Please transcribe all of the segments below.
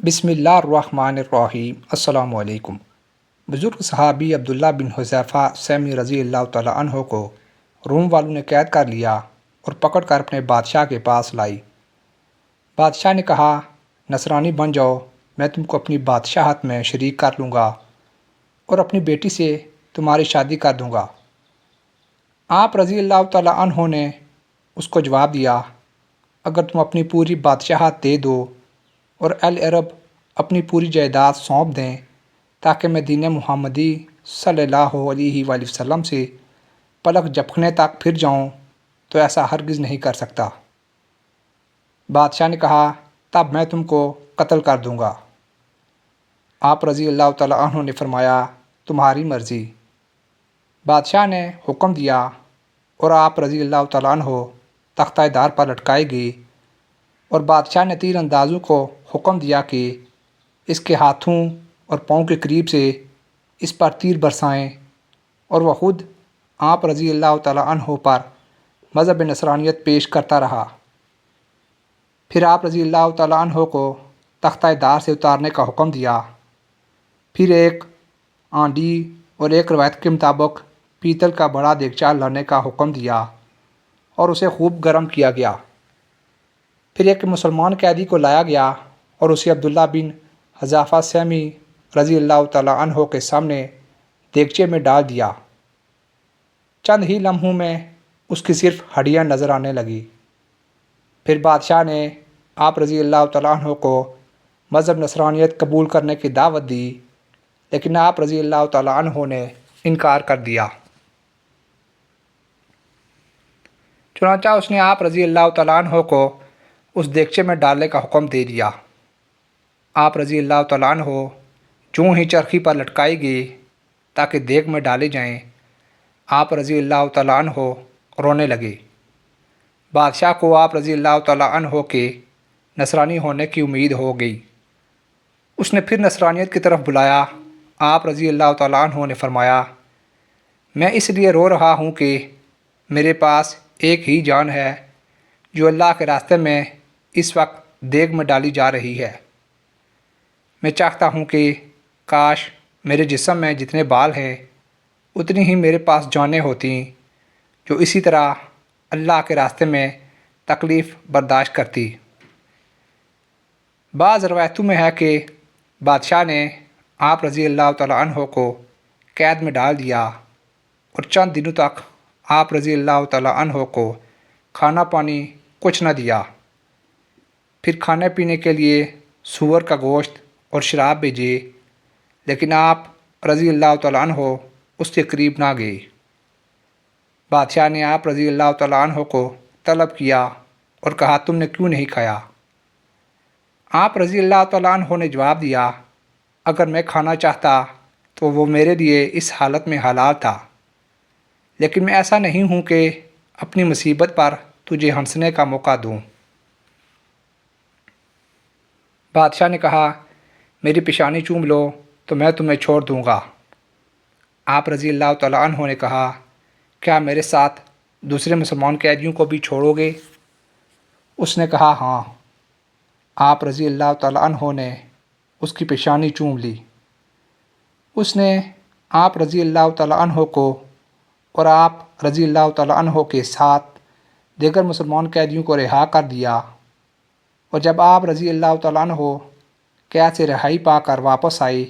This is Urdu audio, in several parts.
بسم اللہ الرحمن الرحیم۔ السلام علیکم۔ بزرگ صحابی عبداللہ بن حذیفہ سہمی رضی اللہ تعالیٰ عنہ کو روم والوں نے قید کر لیا اور پکڑ کر اپنے بادشاہ کے پاس لائی۔ بادشاہ نے کہا، نصرانی بن جاؤ، میں تم کو اپنی بادشاہت میں شریک کر لوں گا اور اپنی بیٹی سے تمہاری شادی کر دوں گا۔ آپ رضی اللہ تعالیٰ عنہ نے اس کو جواب دیا، اگر تم اپنی پوری بادشاہت دے دو اور اہل عرب اپنی پوری جائیداد سونپ دیں تاکہ میں دین محمدی صلی اللہ علیہ وآلہ وسلم سے پلک جھپکنے تک پھر جاؤں تو ایسا ہرگز نہیں کر سکتا۔ بادشاہ نے کہا، تب میں تم کو قتل کر دوں گا۔ آپ رضی اللہ تعالیٰ عنہ نے فرمایا، تمہاری مرضی۔ بادشاہ نے حکم دیا اور آپ رضی اللہ تعالیٰ عنہ تختہ دار پر لٹکائے گئے، اور بادشاہ نے تیر اندازوں کو حکم دیا کہ اس کے ہاتھوں اور پاؤں کے قریب سے اس پر تیر برسائیں، اور وہ خود آپ رضی اللہ تعالیٰ عنہ پر مذہب نصرانیت پیش کرتا رہا۔ پھر آپ رضی اللہ تعالیٰ عنہ کو تختہ دار سے اتارنے کا حکم دیا۔ پھر ایک آنڈی اور ایک روایت کے مطابق پیتل کا بڑا دیگچہ لانے کا حکم دیا اور اسے خوب گرم کیا گیا۔ پھر ایک مسلمان قیدی کو لایا گیا اور اسے عبداللہ بن حذیفہ سہمی رضی اللہ تعالیٰ عنہ کے سامنے دیگچے میں ڈال دیا۔ چند ہی لمحوں میں اس کی صرف ہڈیاں نظر آنے لگی۔ پھر بادشاہ نے آپ رضی اللہ تعالیٰ عنہ کو مذہب نصرانیت قبول کرنے کی دعوت دی، لیکن آپ رضی اللہ تعالیٰ عنہ نے انکار کر دیا۔ چنانچہ اس نے آپ رضی اللہ تعالیٰ عنہ کو اس دیگچے میں ڈالنے کا حکم دے دیا۔ آپ رضی اللہ تعالیٰ عنہ جوں ہی چرخی پر لٹکائی گئی تاکہ دیگ میں ڈالے جائیں، آپ رضی اللہ تعالیٰ عنہ رونے لگے۔ بادشاہ کو آپ رضی اللہ تعالیٰ عنہ کے نصرانی ہونے کی امید ہو گئی۔ اس نے پھر نصرانیت کی طرف بلایا۔ آپ رضی اللہ تعالیٰ عنہ نے فرمایا، میں اس لیے رو رہا ہوں کہ میرے پاس ایک ہی جان ہے جو اللہ کے راستے میں اس وقت دیگ میں ڈالی جا رہی ہے۔ میں چاہتا ہوں کہ کاش میرے جسم میں جتنے بال ہیں اتنی ہی میرے پاس جانیں ہوتیں جو اسی طرح اللہ کے راستے میں تکلیف برداشت کرتی۔ بعض روایتوں میں ہے کہ بادشاہ نے آپ رضی اللہ تعالیٰ عنہ کو قید میں ڈال دیا اور چند دنوں تک آپ رضی اللہ تعالیٰ عنہ کو کھانا پانی کچھ نہ دیا۔ پھر کھانے پینے کے لیے سور کا گوشت اور شراب بھیجے، لیکن آپ رضی اللہ تعالیٰ عنہ اس کے قریب نہ گئے۔ بادشاہ نے آپ رضی اللہ تعالیٰ عنہ کو طلب کیا اور کہا، تم نے کیوں نہیں کھایا؟ آپ رضی اللہ تعالیٰ عنہ نے جواب دیا، اگر میں کھانا چاہتا تو وہ میرے لیے اس حالت میں حلال تھا، لیکن میں ایسا نہیں ہوں کہ اپنی مصیبت پر تجھے ہنسنے کا موقع دوں۔ بادشاہ نے کہا، میری پیشانی چوم لو تو میں تمہیں چھوڑ دوں گا۔ آپ رضی اللہ تعالیٰ عنہ نے کہا، کیا میرے ساتھ دوسرے مسلمان قیدیوں کو بھی چھوڑو گے؟ اس نے کہا، ہاں۔ آپ رضی اللہ تعالیٰ عنہ نے اس کی پیشانی چوم لی۔ اس نے آپ رضی اللہ تعالیٰ عنہ کو اور آپ رضی اللہ تعالیٰ عنہ کے ساتھ دیگر مسلمان قیدیوں کو رہا کر دیا، اور جب آپ رضی اللہ تعالیٰ عنہ قید سے رہائی پا کر واپس آئے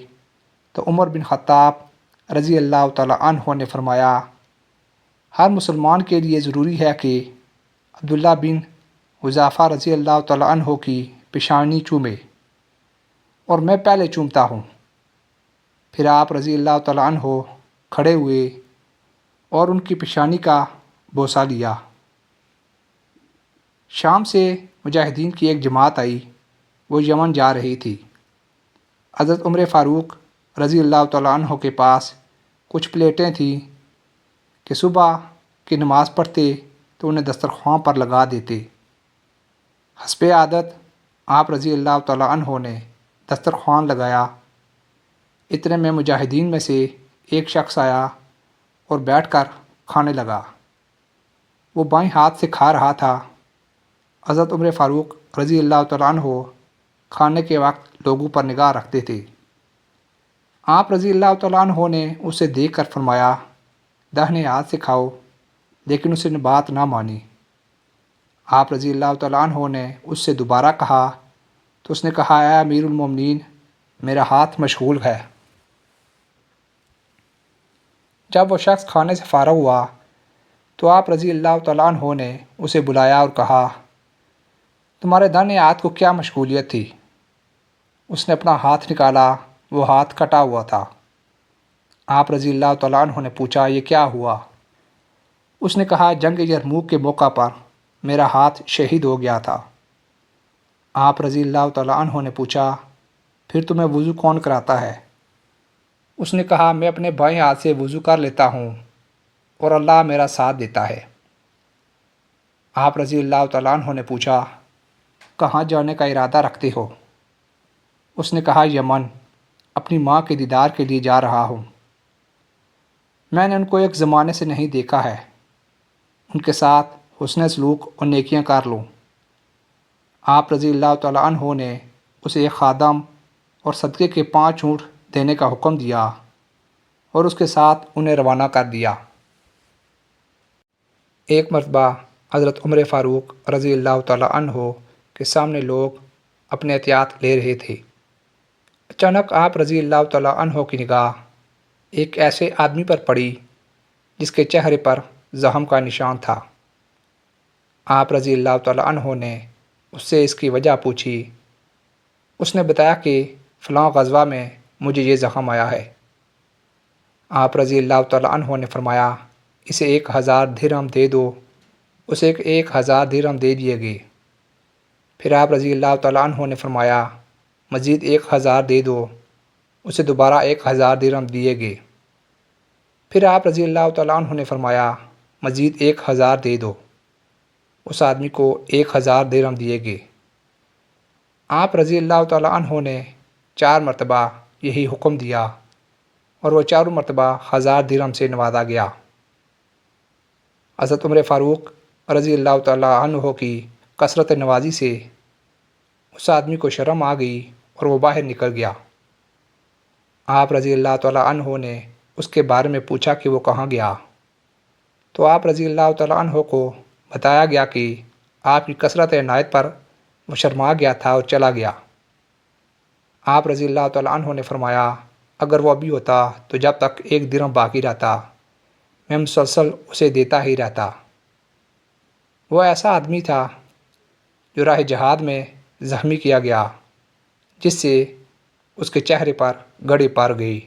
تو عمر بن خطاب رضی اللہ تعالیٰ عنہ نے فرمایا، ہر مسلمان کے لیے ضروری ہے کہ عبداللہ بن حذیفہ رضی اللہ تعالیٰ عنہ کی پیشانی چومے، اور میں پہلے چومتا ہوں۔ پھر آپ رضی اللہ تعالیٰ عنہ کھڑے ہوئے اور ان کی پیشانی کا بوسہ لیا۔ شام سے مجاہدین کی ایک جماعت آئی، وہ یمن جا رہی تھی۔ حضرت عمر فاروق رضی اللہ تعالیٰ عنہ کے پاس کچھ پلیٹیں تھیں کہ صبح کی نماز پڑھتے تو انہیں دسترخوان پر لگا دیتے۔ حسب عادت آپ رضی اللہ تعالیٰ عنہ نے دسترخوان لگایا۔ اتنے میں مجاہدین میں سے ایک شخص آیا اور بیٹھ کر کھانے لگا۔ وہ بائیں ہاتھ سے کھا رہا تھا۔ حضرت عمر فاروق رضی اللہ تعالیٰ عنہ کھانے کے وقت لوگوں پر نگاہ رکھتے تھے۔ آپ رضی اللہ تعالیٰ عنہ نے اسے دیکھ کر فرمایا داہنے ہاتھ سے کھاؤ، لیکن اس نے بات نہ مانی۔ آپ رضی اللہ تعالیٰ عنہ نے اس سے دوبارہ کہا تو اس نے کہا اے امیر المومنین، میرا ہاتھ مشغول ہے۔ جب وہ شخص کھانے سے فارغ ہوا تو آپ رضی اللہ تعالیٰ عنہ نے اسے بلایا اور کہا تمہارے داہنے ہاتھ کو کیا مشغولیت تھی؟ اس نے اپنا ہاتھ نکالا، وہ ہاتھ کٹا ہوا تھا۔ آپ رضی اللہ تعالیٰ عنہ نے پوچھا یہ کیا ہوا؟ اس نے کہا جنگ یرموک کے موقع پر میرا ہاتھ شہید ہو گیا تھا۔ آپ رضی اللہ تعالیٰ عنہ نے پوچھا پھر تمہیں وضو کون کراتا ہے؟ اس نے کہا میں اپنے بائیں ہاتھ سے وضو کر لیتا ہوں اور اللہ میرا ساتھ دیتا ہے۔ آپ رضی اللہ تعالیٰ عنہ نے پوچھا کہاں جانے کا ارادہ رکھتے ہو؟ اس نے کہا یمن، اپنی ماں کے دیدار کے لیے جا رہا ہوں۔ میں نے ان کو ایک زمانے سے نہیں دیکھا ہے، ان کے ساتھ حسن سلوک اور نیکیاں کر لوں۔ آپ رضی اللہ تعالیٰ عنہ نے اسے ایک خادم اور صدقے کے 5 اونٹ دینے کا حکم دیا اور اس کے ساتھ انہیں روانہ کر دیا۔ ایک مرتبہ حضرت عمر فاروق رضی اللہ تعالیٰ عنہ کے سامنے لوگ اپنے احتیاط لے رہے تھے۔ اچانک آپ رضی اللہ تعالیٰ عنہ کی نگاہ ایک ایسے آدمی پر پڑی جس کے چہرے پر زخم کا نشان تھا۔ آپ رضی اللہ تعالیٰ عنہ نے اس سے اس کی وجہ پوچھی۔ اس نے بتایا کہ فلاں غزوہ میں مجھے یہ زخم آیا ہے۔ آپ رضی اللہ تعالیٰ عنہ نے فرمایا اسے 1000 درہم دے دو۔ اسے 1000 درہم دے دیے گئے۔ پھر آپ رضی اللہ تعالیٰ عنہ نے فرمایا مزید 1000 دے دو۔ اسے دوبارہ 1000 درہم دیے گئے۔ پھر آپ رضی اللہ تعالیٰ عنہ نے فرمایا مزید 1000 دے دو۔ اس آدمی کو 1000 درہم دیے گئے۔ آپ رضی اللہ تعالیٰ عنہ نے 4 مرتبہ یہی حکم دیا اور وہ 4 مرتبہ 1000 درہم سے نوازا گیا۔ حضرت عمر فاروق رضی اللہ تعالیٰ عنہ کی کثرت نوازی سے اس آدمی کو شرم آ گئی اور وہ باہر نکل گیا۔ آپ رضی اللہ تعالیٰ عنہ نے اس کے بارے میں پوچھا کہ وہ کہاں گیا، تو آپ رضی اللہ تعالیٰ عنہ کو بتایا گیا کہ آپ کی کثرت عنایت پر وہ شرما گیا تھا اور چلا گیا۔ آپ رضی اللہ تعالیٰ عنہ نے فرمایا اگر وہ ابھی ہوتا تو جب تک 1 درہم باقی رہتا میں مسلسل اسے دیتا ہی رہتا۔ وہ ایسا آدمی تھا جو راہ جہاد میں زخمی کیا گیا، جس سے اس کے چہرے پر گڑی پڑ گئی۔